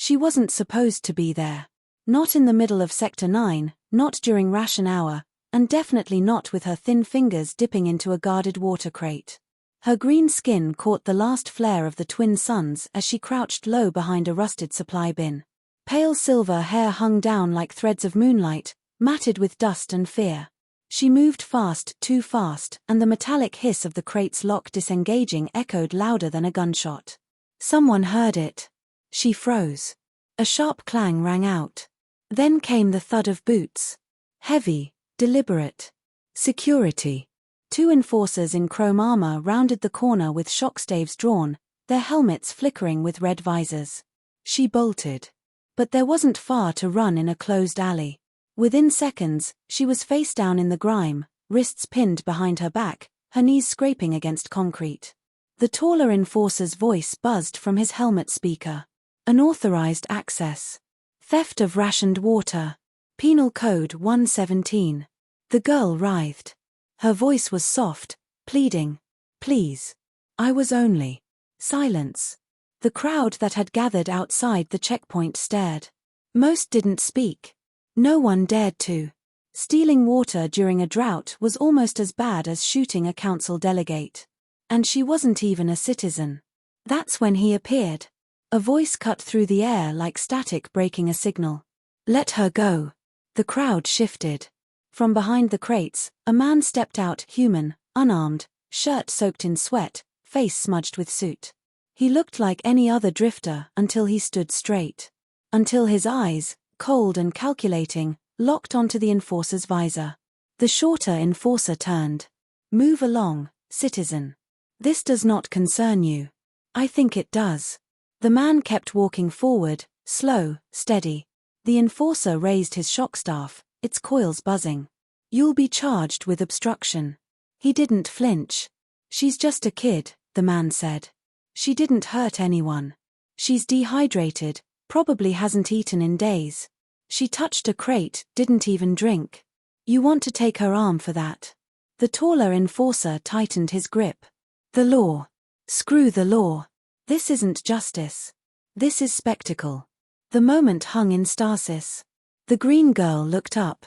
She wasn't supposed to be there. Not in the middle of Sector 9, not during ration hour, and definitely not with her thin fingers dipping into a guarded water crate. Her green skin caught the last flare of the twin suns as she crouched low behind a rusted supply bin. Pale silver hair hung down like threads of moonlight, matted with dust and fear. She moved fast, too fast, and the metallic hiss of the crate's lock disengaging echoed louder than a gunshot. Someone heard it. She froze. A sharp clang rang out. Then came the thud of boots. Heavy, deliberate. Security. 2 enforcers in chrome armor rounded the corner with shock staves drawn, their helmets flickering with red visors. She bolted. But there wasn't far to run in a closed alley. Within seconds, she was face down in the grime, wrists pinned behind her back, her knees scraping against concrete. The taller enforcer's voice buzzed from his helmet speaker. Unauthorized access. Theft of rationed water. Penal Code 117. The girl writhed. Her voice was soft, pleading. Please. I was only. Silence. The crowd that had gathered outside the checkpoint stared. Most didn't speak. No one dared to. Stealing water during a drought was almost as bad as shooting a council delegate. And she wasn't even a citizen. That's when he appeared. A voice cut through the air like static breaking a signal. Let her go. The crowd shifted. From behind the crates, a man stepped out, human, unarmed, shirt soaked in sweat, face smudged with soot. He looked like any other drifter until he stood straight. Until his eyes, cold and calculating, locked onto the enforcer's visor. The shorter enforcer turned. Move along, citizen. This does not concern you. I think it does. The man kept walking forward, slow, steady. The enforcer raised his shock staff, its coils buzzing. You'll be charged with obstruction. He didn't flinch. She's just a kid, the man said. She didn't hurt anyone. She's dehydrated, probably hasn't eaten in days. She touched a crate, didn't even drink. You want to take her arm for that. The taller enforcer tightened his grip. The law. Screw the law. This isn't justice. This is spectacle. The moment hung in stasis. The green girl looked up.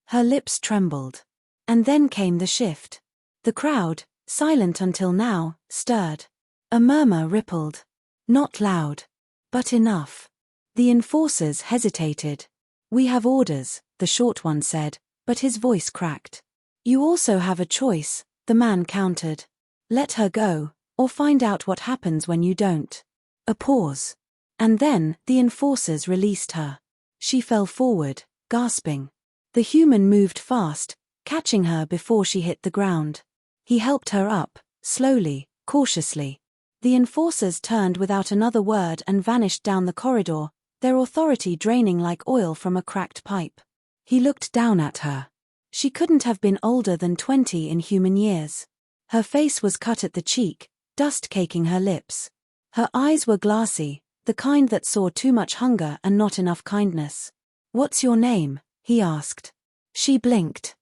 Her lips trembled. And then came the shift. The crowd, silent until now, stirred. A murmur rippled. Not loud. But enough. The enforcers hesitated. We have orders, the short one said, but his voice cracked. You also have a choice, the man countered. Let her go, or find out what happens when you don't. A pause. And then, the enforcers released her. She fell forward, gasping. The human moved fast, catching her before she hit the ground. He helped her up, slowly, cautiously. The enforcers turned without another word and vanished down the corridor, their authority draining like oil from a cracked pipe. He looked down at her. She couldn't have been older than 20 in human years. Her face was cut at the cheek, dust caking her lips. Her eyes were glassy, the kind that saw too much hunger and not enough kindness. What's your name? He asked. She blinked.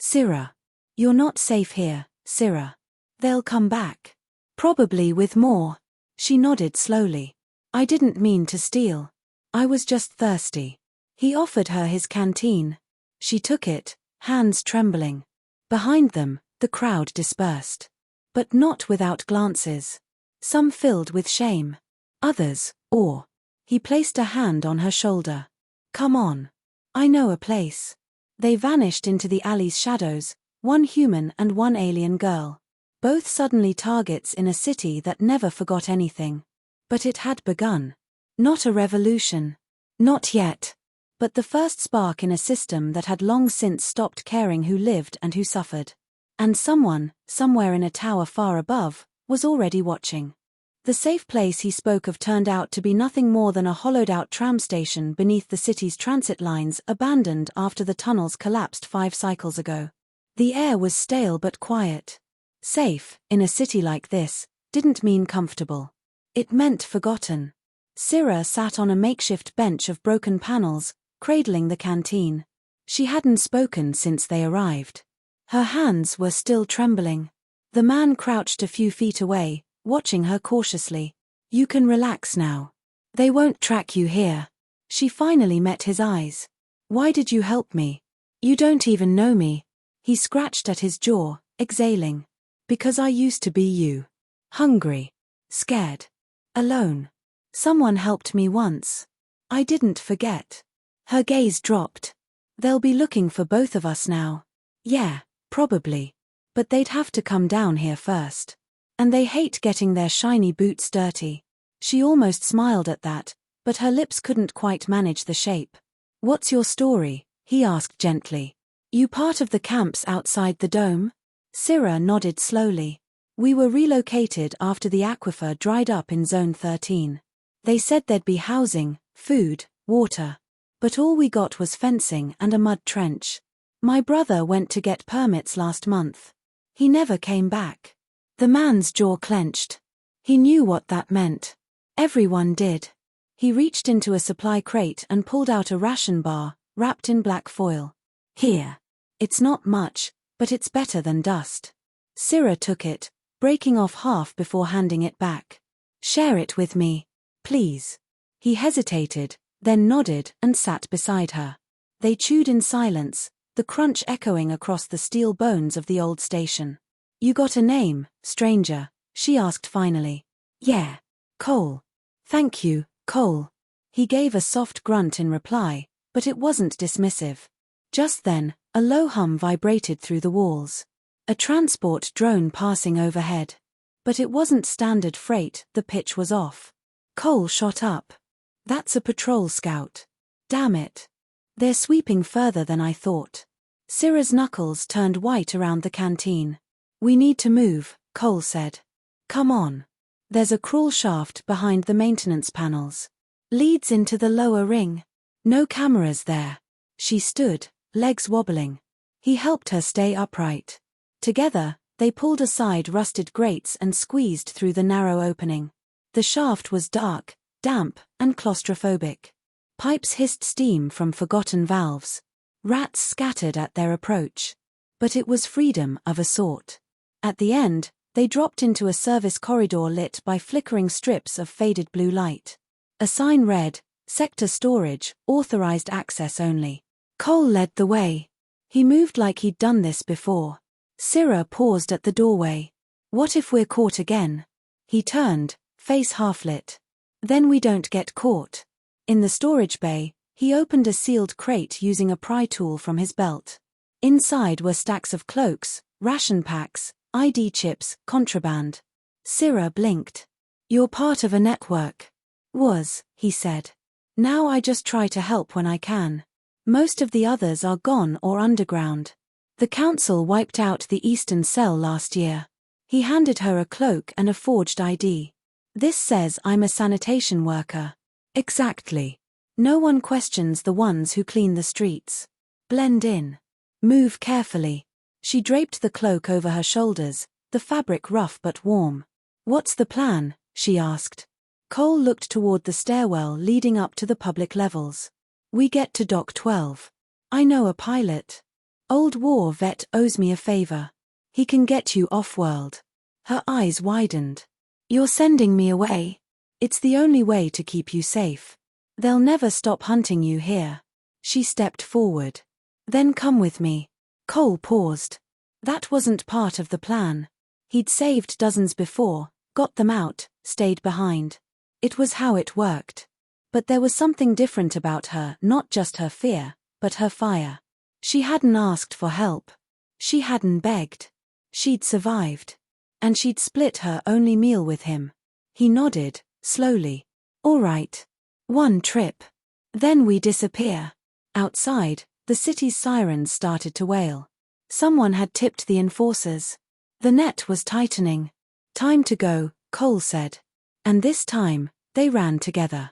Syrah. You're not safe here, Syrah. They'll come back. Probably with more. She nodded slowly. I didn't mean to steal. I was just thirsty. He offered her his canteen. She took it, hands trembling. Behind them, the crowd dispersed. But not without glances. Some filled with shame. Others, awe. He placed a hand on her shoulder. Come on. I know a place. They vanished into the alley's shadows, one human and one alien girl. Both suddenly targets in a city that never forgot anything. But it had begun. Not a revolution. Not yet. But the first spark in a system that had long since stopped caring who lived and who suffered. And someone, somewhere in a tower far above, was already watching. The safe place he spoke of turned out to be nothing more than a hollowed-out tram station beneath the city's transit lines, abandoned after the tunnels collapsed 5 cycles ago. The air was stale but quiet. Safe, in a city like this, didn't mean comfortable. It meant forgotten. Syrah sat on a makeshift bench of broken panels, cradling the canteen. She hadn't spoken since they arrived. Her hands were still trembling. The man crouched a few feet away, watching her cautiously. You can relax now. They won't track you here. She finally met his eyes. Why did you help me? You don't even know me. He scratched at his jaw, exhaling. Because I used to be you. Hungry. Scared. Alone. Someone helped me once. I didn't forget. Her gaze dropped. They'll be looking for both of us now. Yeah, probably. But they'd have to come down here first. And they hate getting their shiny boots dirty. She almost smiled at that, but her lips couldn't quite manage the shape. What's your story? He asked gently. You part of the camps outside the dome? Syrah nodded slowly. We were relocated after the aquifer dried up in Zone 13. They said there'd be housing, food, water. But all we got was fencing and a mud trench. My brother went to get permits last month. He never came back. The man's jaw clenched. He knew what that meant. Everyone did. He reached into a supply crate and pulled out a ration bar, wrapped in black foil. Here. It's not much, but it's better than dust. Syrah took it, breaking off half before handing it back. Share it with me, please. He hesitated, then nodded and sat beside her. They chewed in silence, the crunch echoing across the steel bones of the old station. You got a name, stranger? She asked finally. Yeah. Cole. Thank you, Cole. He gave a soft grunt in reply, but it wasn't dismissive. Just then, a low hum vibrated through the walls. A transport drone passing overhead. But it wasn't standard freight, the pitch was off. Cole shot up. That's a patrol scout. Damn it. They're sweeping further than I thought. Syrah's knuckles turned white around the canteen. We need to move, Cole said. Come on. There's a crawl shaft behind the maintenance panels. Leads into the lower ring. No cameras there. She stood, legs wobbling. He helped her stay upright. Together, they pulled aside rusted grates and squeezed through the narrow opening. The shaft was dark, damp, and claustrophobic. Pipes hissed steam from forgotten valves. Rats scattered at their approach. But it was freedom of a sort. At the end, they dropped into a service corridor lit by flickering strips of faded blue light. A sign read, Sector Storage, Authorized Access Only. Cole led the way. He moved like he'd done this before. Syrah paused at the doorway. What if we're caught again? He turned, face half-lit. Then we don't get caught. In the storage bay, he opened a sealed crate using a pry tool from his belt. Inside were stacks of cloaks, ration packs, ID chips, contraband. Syrah blinked. You're part of a network. Was, he said. Now I just try to help when I can. Most of the others are gone or underground. The council wiped out the eastern cell last year. He handed her a cloak and a forged ID. This says I'm a sanitation worker. Exactly. No one questions the ones who clean the streets. Blend in. Move carefully. She draped the cloak over her shoulders, the fabric rough but warm. What's the plan? She asked. Cole looked toward the stairwell leading up to the public levels. We get to Dock 12. I know a pilot. Old war vet owes me a favor. He can get you off-world. Her eyes widened. You're sending me away? It's the only way to keep you safe. They'll never stop hunting you here. She stepped forward. Then come with me. Cole paused. That wasn't part of the plan. He'd saved dozens before, got them out, stayed behind. It was how it worked. But there was something different about her, not just her fear, but her fire. She hadn't asked for help. She hadn't begged. She'd survived. And she'd split her only meal with him. He nodded, slowly. All right. One trip. Then we disappear. Outside, the city's sirens started to wail. Someone had tipped the enforcers. The net was tightening. Time to go, Cole said. And this time, they ran together.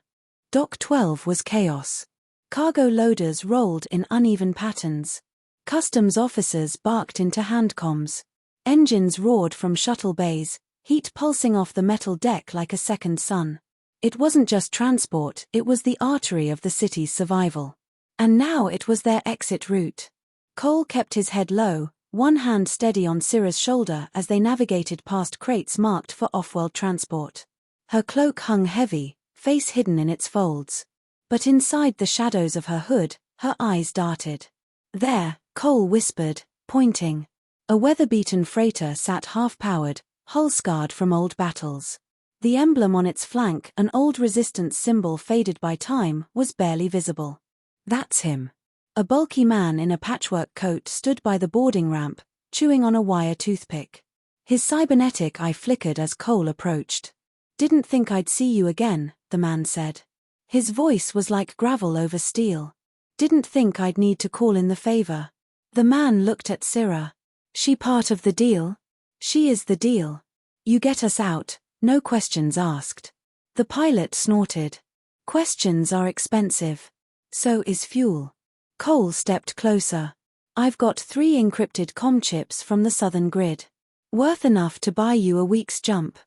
Dock 12 was chaos. Cargo loaders rolled in uneven patterns. Customs officers barked into handcoms. Engines roared from shuttle bays, heat pulsing off the metal deck like a second sun. It wasn't just transport, it was the artery of the city's survival. And now it was their exit route. Cole kept his head low, one hand steady on Syrah's shoulder as they navigated past crates marked for off-world transport. Her cloak hung heavy, face hidden in its folds. But inside the shadows of her hood, her eyes darted. "There," Cole whispered, pointing. A weather-beaten freighter sat half-powered, hull-scarred from old battles. The emblem on its flank, an old resistance symbol faded by time, was barely visible. "That's him." A bulky man in a patchwork coat stood by the boarding ramp, chewing on a wire toothpick. His cybernetic eye flickered as Cole approached. "Didn't think I'd see you again," the man said. His voice was like gravel over steel. "Didn't think I'd need to call in the favor." The man looked at Syrah. "She part of the deal?" "She is the deal. You get us out, no questions asked." The pilot snorted. "Questions are expensive. So is fuel." Cole stepped closer. "I've got 3 encrypted comm chips from the southern grid. Worth enough to buy you a week's jump."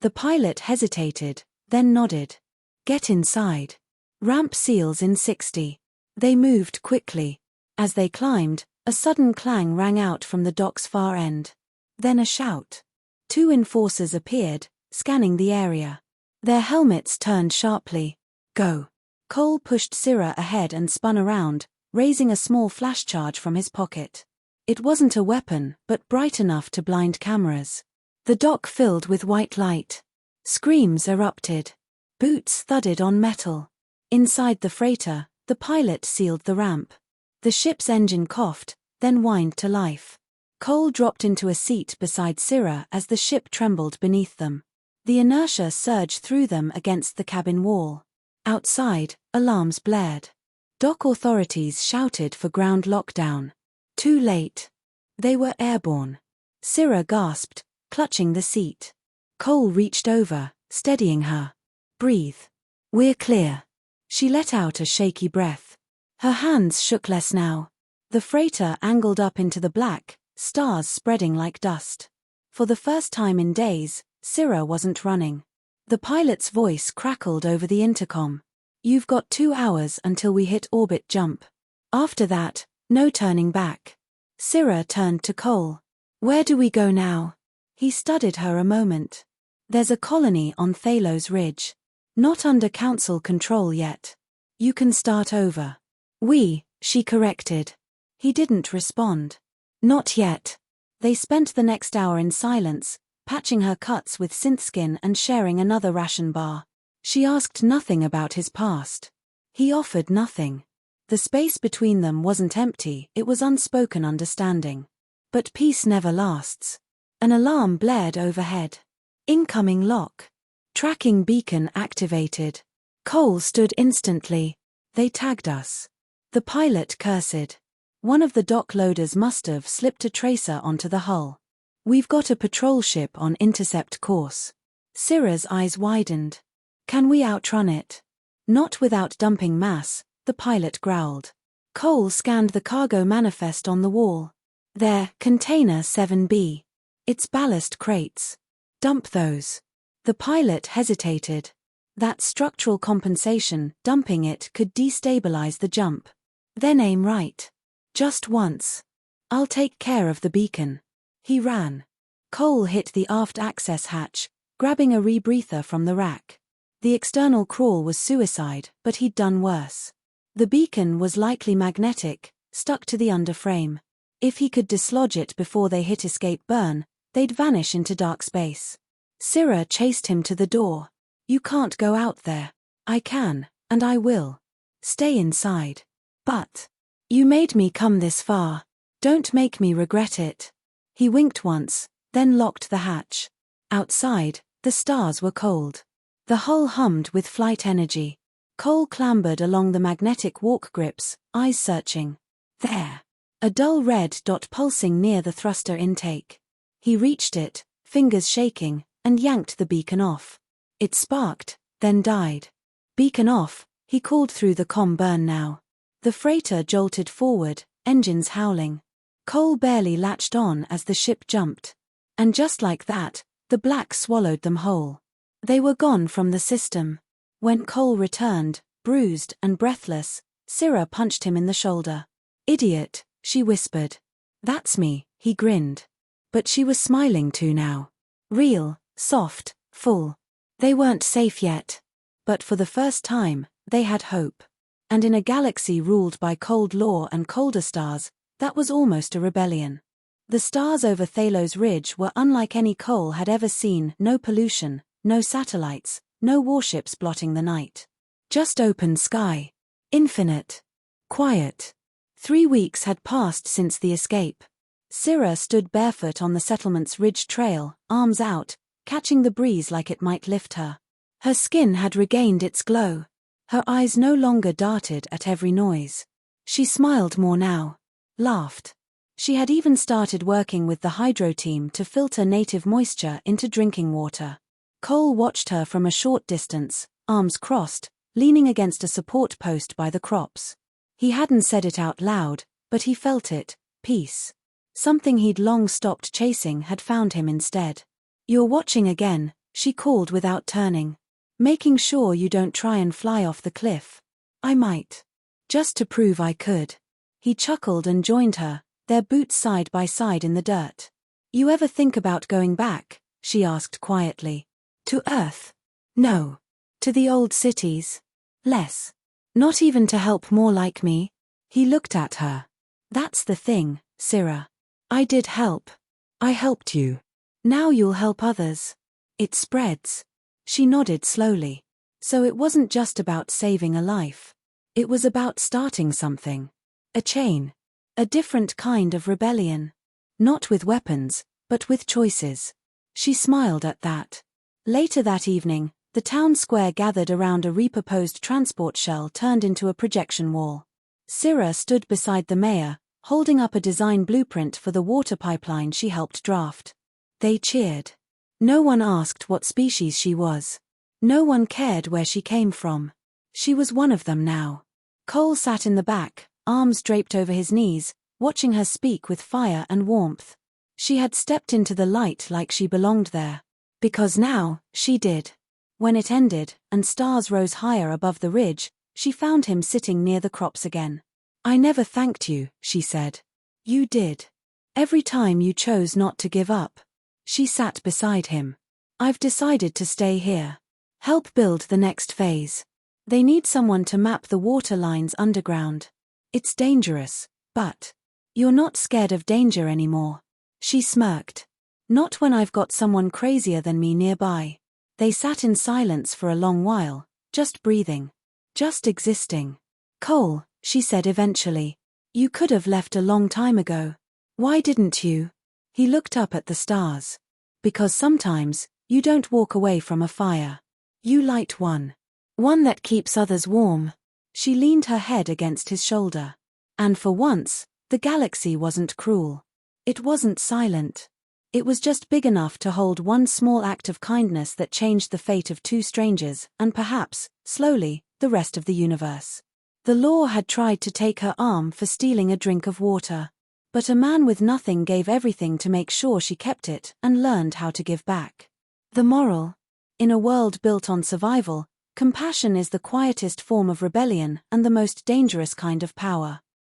The pilot hesitated, then nodded. "Get inside. Ramp seals in 60. They moved quickly. As they climbed, a sudden clang rang out from the dock's far end. Then a shout. 2 enforcers appeared, scanning the area. Their helmets turned sharply. "Go." Cole pushed Syrah ahead and spun around, raising a small flash charge from his pocket. It wasn't a weapon, but bright enough to blind cameras. The dock filled with white light. Screams erupted. Boots thudded on metal. Inside the freighter, the pilot sealed the ramp. The ship's engine coughed, then whined to life. Cole dropped into a seat beside Syrah as the ship trembled beneath them. The inertia surged through them against the cabin wall. Outside, alarms blared. Dock authorities shouted for ground lockdown. Too late. They were airborne. Syrah gasped, clutching the seat. Cole reached over, steadying her. "Breathe. We're clear." She let out a shaky breath. Her hands shook less now. The freighter angled up into the black, stars spreading like dust. For the first time in days, Syrah wasn't running. The pilot's voice crackled over the intercom. "You've got 2 hours until we hit orbit jump. After that, no turning back." Syrah turned to Cole. "Where do we go now?" He studied her a moment. "There's a colony on Thalos Ridge. Not under council control yet. You can start over." She corrected. He didn't respond. "Not yet." They spent the next hour in silence, patching her cuts with synthskin and sharing another ration bar. She asked nothing about his past. He offered nothing. The space between them wasn't empty, it was unspoken understanding. But peace never lasts. An alarm blared overhead. "Incoming lock." Tracking beacon activated. Cole stood instantly. "They tagged us." The pilot cursed. One of the dock loaders must have slipped a tracer onto the hull. "We've got a patrol ship on intercept course." Syrah's eyes widened. "Can we outrun it?" "Not without dumping mass," the pilot growled. Cole scanned the cargo manifest on the wall. "There, container 7B. It's ballast crates. Dump those." The pilot hesitated. That structural compensation, dumping it could destabilize the jump. "Then aim right. Just once. I'll take care of the beacon." He ran. Cole hit the aft access hatch, grabbing a rebreather from the rack. The external crawl was suicide, but he'd done worse. The beacon was likely magnetic, stuck to the underframe. If he could dislodge it before they hit escape burn, they'd vanish into dark space. Syrah chased him to the door. "You can't go out there." "I can, and I will. Stay inside." "But you made me come this far. Don't make me regret it." He winked once, then locked the hatch. Outside, the stars were cold. The hull hummed with flight energy. Cole clambered along the magnetic walk grips, eyes searching. There. A dull red dot pulsing near the thruster intake. He reached it, fingers shaking, and yanked the beacon off. It sparked, then died. "Beacon off," he called through the comm burn now. The freighter jolted forward, engines howling. Cole barely latched on as the ship jumped. And just like that, the black swallowed them whole. They were gone from the system. When Cole returned, bruised and breathless, Syrah punched him in the shoulder. "Idiot," she whispered. "That's me," he grinned. But she was smiling too now. Real, soft, full. They weren't safe yet. But for the first time, they had hope. And in a galaxy ruled by cold law and colder stars, that was almost a rebellion. The stars over Thalos Ridge were unlike any Cole had ever seen. No pollution, no satellites, no warships blotting the night. Just open sky. Infinite. Quiet. 3 weeks had passed since the escape. Syrah stood barefoot on the settlement's ridge trail, arms out, catching the breeze like it might lift her. Her skin had regained its glow. Her eyes no longer darted at every noise. She smiled more now. Laughed. She had even started working with the hydro team to filter native moisture into drinking water. Cole watched her from a short distance, arms crossed, leaning against a support post by the crops. He hadn't said it out loud, but he felt it, peace. Something he'd long stopped chasing had found him instead. "You're watching again," she called without turning. "Making sure you don't try and fly off the cliff." "I might. Just to prove I could." He chuckled and joined her, their boots side by side in the dirt. "You ever think about going back?" she asked quietly. "To Earth?" "No. To the old cities?" "Less. Not even to help more like me?" He looked at her. "That's the thing, Syrah. I did help. I helped you. Now you'll help others. It spreads." She nodded slowly. So it wasn't just about saving a life. It was about starting something. A chain. A different kind of rebellion. Not with weapons, but with choices. She smiled at that. Later that evening, the town square gathered around a repurposed transport shell turned into a projection wall. Syrah stood beside the mayor, holding up a design blueprint for the water pipeline she helped draft. They cheered. No one asked what species she was. No one cared where she came from. She was one of them now. Cole sat in the back, arms draped over his knees, watching her speak with fire and warmth. She had stepped into the light like she belonged there. Because now, she did. When it ended, and stars rose higher above the ridge, she found him sitting near the crops again. "I never thanked you," she said. "You did. Every time you chose not to give up." She sat beside him. "I've decided to stay here. Help build the next phase. They need someone to map the water lines underground. It's dangerous, but you're not scared of danger anymore." She smirked. "Not when I've got someone crazier than me nearby." They sat in silence for a long while, just breathing. Just existing. "Cole," she said eventually. "You could have left a long time ago. Why didn't you?" He looked up at the stars. "Because sometimes, you don't walk away from a fire. You light one. One that keeps others warm." She leaned her head against his shoulder. And for once, the galaxy wasn't cruel. It wasn't silent. It was just big enough to hold one small act of kindness that changed the fate of 2 strangers, and perhaps, slowly, the rest of the universe. The law had tried to take her arm for stealing a drink of water. But a man with nothing gave everything to make sure she kept it and learned how to give back. The moral? In a world built on survival, compassion is the quietest form of rebellion and the most dangerous kind of power.